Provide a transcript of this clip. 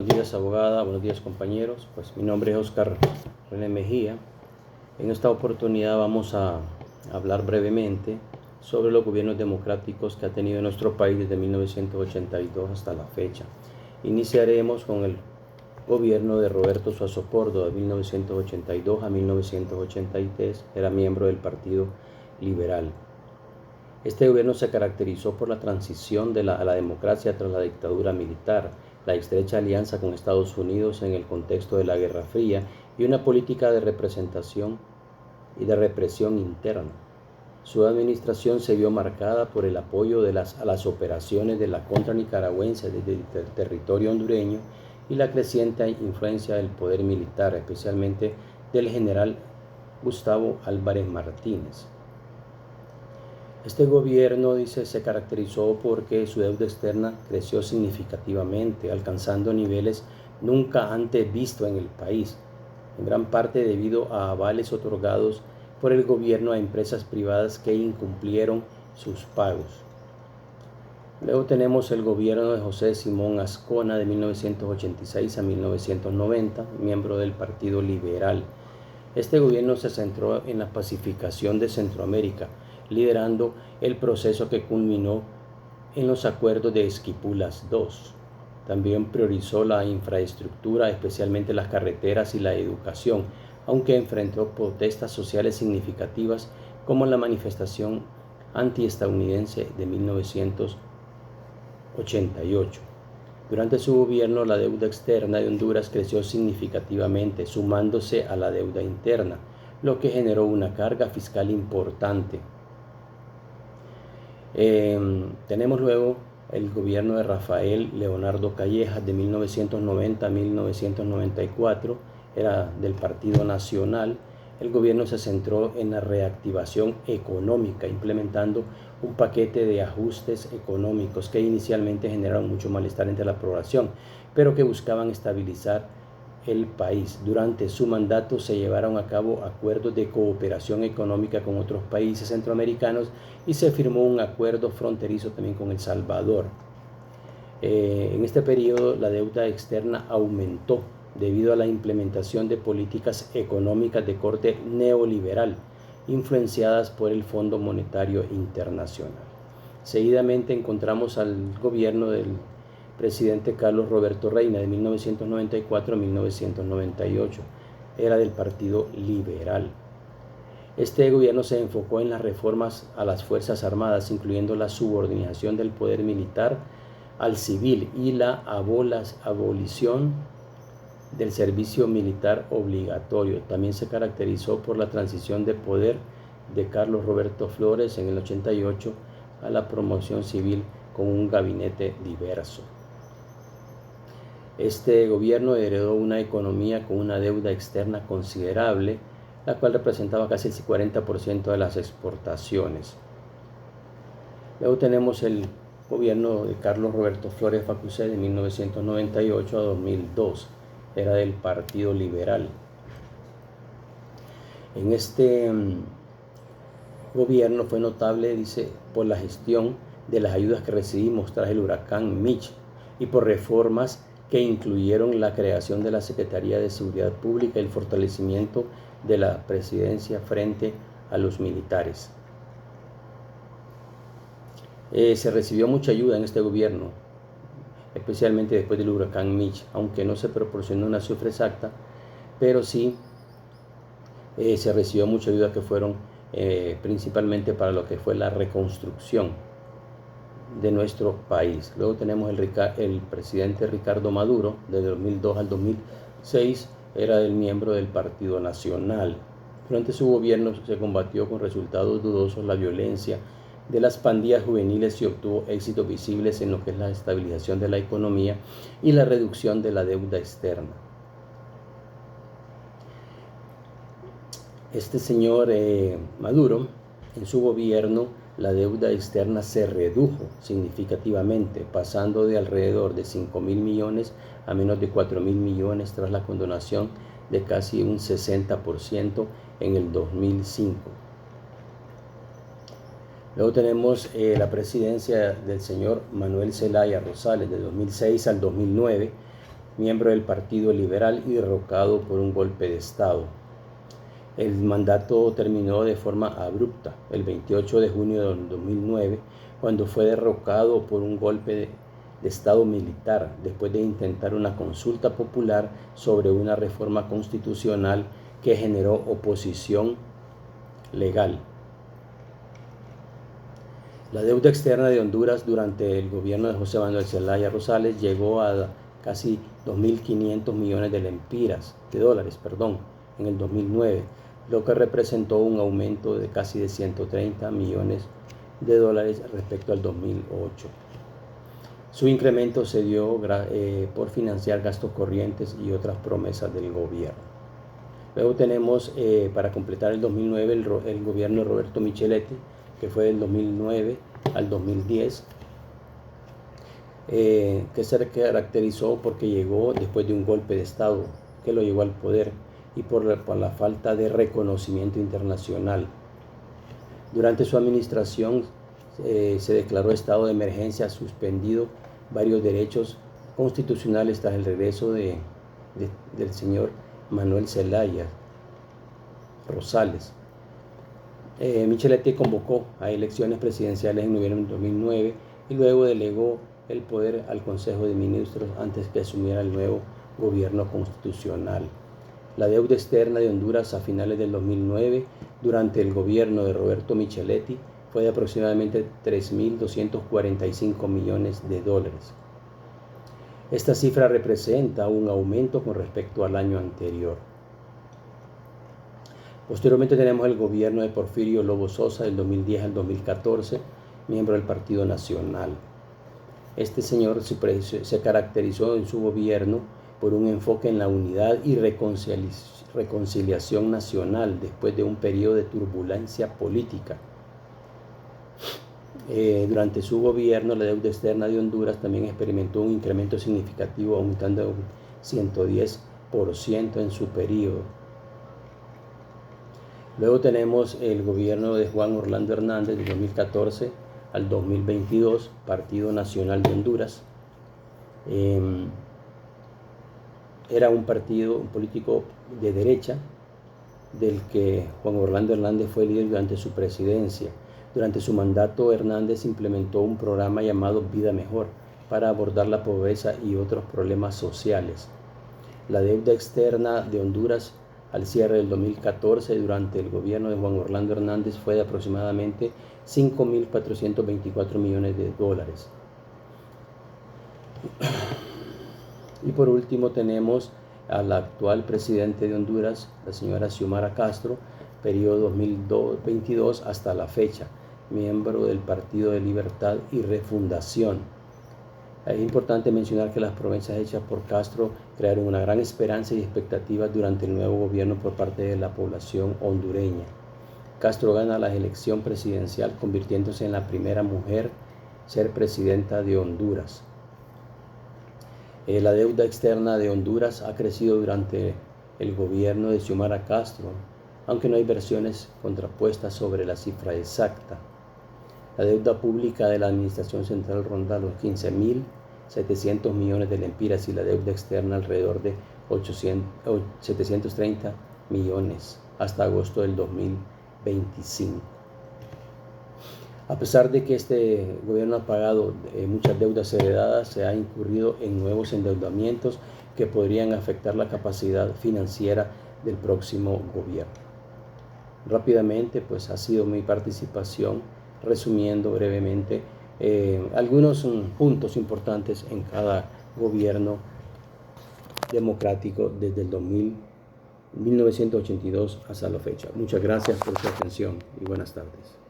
días, abogada. Buenos días, compañeros. Pues mi nombre es Oscar René Mejía. En esta oportunidad vamos a hablar brevemente sobre los gobiernos democráticos que ha tenido nuestro país desde 1982 hasta la fecha. Iniciaremos con el gobierno de Roberto Suazo Pordo de 1982 a 1983. Era miembro del Partido Liberal. Este gobierno se caracterizó por la transición a la democracia tras la dictadura militar, la estrecha alianza con Estados Unidos en el contexto de la Guerra Fría y una política de representación y de represión interna. Su administración se vio marcada por el apoyo a las operaciones de la contra nicaragüense desde el territorio hondureño y la creciente influencia del poder militar, especialmente del general Gustavo Álvarez Martínez. Este gobierno, se caracterizó porque su deuda externa creció significativamente, alcanzando niveles nunca antes vistos en el país, en gran parte debido a avales otorgados por el gobierno a empresas privadas que incumplieron sus pagos. Luego tenemos el gobierno de José Simón Ascona de 1986 a 1990, miembro del Partido Liberal. Este gobierno se centró en la pacificación de Centroamérica, liderando el proceso que culminó en los acuerdos de Esquipulas II. También priorizó la infraestructura, especialmente las carreteras y la educación, aunque enfrentó protestas sociales significativas como la manifestación antiestadounidense de 1988. Durante su gobierno, la deuda externa de Honduras creció significativamente, sumándose a la deuda interna, lo que generó una carga fiscal importante. Tenemos luego el gobierno de Rafael Leonardo Callejas de 1990 a 1994, era del Partido Nacional. El gobierno se centró en la reactivación económica, implementando un paquete de ajustes económicos que inicialmente generaron mucho malestar entre la población, pero que buscaban estabilizar el país. Durante su mandato se llevaron a cabo acuerdos de cooperación económica con otros países centroamericanos y se firmó un acuerdo fronterizo también con El Salvador. En este periodo la deuda externa aumentó debido a la implementación de políticas económicas de corte neoliberal, influenciadas por el Fondo Monetario Internacional. Seguidamente encontramos al gobierno del presidente Carlos Roberto Reina de 1994 a 1998. Era del Partido Liberal. Este gobierno se enfocó en las reformas a las Fuerzas Armadas, incluyendo la subordinación del poder militar al civil y la abolición del servicio militar obligatorio. También se caracterizó por la transición de poder de Carlos Roberto Flores en el 88 a la promoción civil con un gabinete diverso. Este gobierno heredó una economía con una deuda externa considerable, la cual representaba casi el 40% de las exportaciones. Luego tenemos el gobierno de Carlos Roberto Flores Facusé de 1998 a 2002. Era del Partido Liberal. En este gobierno fue notable, por la gestión de las ayudas que recibimos tras el huracán Mitch y por reformas que incluyeron la creación de la Secretaría de Seguridad Pública y el fortalecimiento de la presidencia frente a los militares. Se recibió mucha ayuda en este gobierno, especialmente después del huracán Mitch, aunque no se proporcionó una cifra exacta, pero sí se recibió mucha ayuda que fueron principalmente para lo que fue la reconstrucción de nuestro país. Luego tenemos el presidente Ricardo Maduro, de 2002 al 2006, era el miembro del Partido Nacional. Durante su gobierno se combatió con resultados dudosos la violencia de las pandillas juveniles y obtuvo éxitos visibles en lo que es la estabilización de la economía y la reducción de la deuda externa. Este señor Maduro, en su gobierno, la deuda externa se redujo significativamente, pasando de alrededor de 5.000 millones a menos de 4.000 millones tras la condonación de casi un 60% en el 2005. Luego tenemos la presidencia del señor Manuel Zelaya Rosales de 2006 al 2009. miembro del Partido Liberal y derrocado por un golpe de Estado. El mandato terminó de forma abrupta el 28 de junio de 2009, cuando fue derrocado por un golpe de Estado militar, después de intentar una consulta popular sobre una reforma constitucional que generó oposición legal. La deuda externa de Honduras durante el gobierno de José Manuel Zelaya Rosales llegó a casi 2.500 millones de dólares en el 2009, lo que representó un aumento de casi de 130 millones de dólares respecto al 2008. Su incremento se dio por financiar gastos corrientes y otras promesas del gobierno. Luego tenemos, para completar el 2009, el gobierno de Roberto Micheletti, que fue del 2009 al 2010, que se caracterizó porque llegó después de un golpe de Estado que lo llevó al poder y por la falta de reconocimiento internacional. Durante su administración se declaró estado de emergencia, suspendido varios derechos constitucionales tras el regreso del señor Manuel Zelaya Rosales. Micheletti convocó a elecciones presidenciales en noviembre de 2009 y luego delegó el poder al Consejo de Ministros antes que asumiera el nuevo gobierno constitucional. La deuda externa de Honduras a finales del 2009, durante el gobierno de Roberto Micheletti, fue de aproximadamente 3.245 millones de dólares. Esta cifra representa un aumento con respecto al año anterior. Posteriormente tenemos el gobierno de Porfirio Lobo Sosa del 2010 al 2014, miembro del Partido Nacional. Este señor se caracterizó en su gobierno por un enfoque en la unidad y reconciliación nacional después de un periodo de turbulencia política. Durante su gobierno, la deuda externa de Honduras también experimentó un incremento significativo, aumentando un 110% en su periodo. Luego tenemos el gobierno de Juan Orlando Hernández de 2014 al 2022, Partido Nacional de Honduras. Era un político de derecha, del que Juan Orlando Hernández fue líder durante su presidencia. Durante su mandato, Hernández implementó un programa llamado Vida Mejor para abordar la pobreza y otros problemas sociales. La deuda externa de Honduras al cierre del 2014 durante el gobierno de Juan Orlando Hernández fue de aproximadamente 5.424 millones de dólares. Y por último tenemos al actual presidente de Honduras, la señora Xiomara Castro, periodo 2022 hasta la fecha, miembro del Partido de Libertad y Refundación. Es importante mencionar que las promesas hechas por Castro crearon una gran esperanza y expectativa durante el nuevo gobierno por parte de la población hondureña. Castro gana la elección presidencial, convirtiéndose en la primera mujer a ser presidenta de Honduras. La deuda externa de Honduras ha crecido durante el gobierno de Xiomara Castro, aunque no hay versiones contrapuestas sobre la cifra exacta. La deuda pública de la Administración Central ronda los 15.700 millones de lempiras y la deuda externa alrededor de 730 millones hasta agosto del 2025. A pesar de que este gobierno ha pagado muchas deudas heredadas, se ha incurrido en nuevos endeudamientos que podrían afectar la capacidad financiera del próximo gobierno. Rápidamente, pues ha sido mi participación resumiendo brevemente algunos puntos importantes en cada gobierno democrático desde el 1982 hasta la fecha. Muchas gracias por su atención y buenas tardes.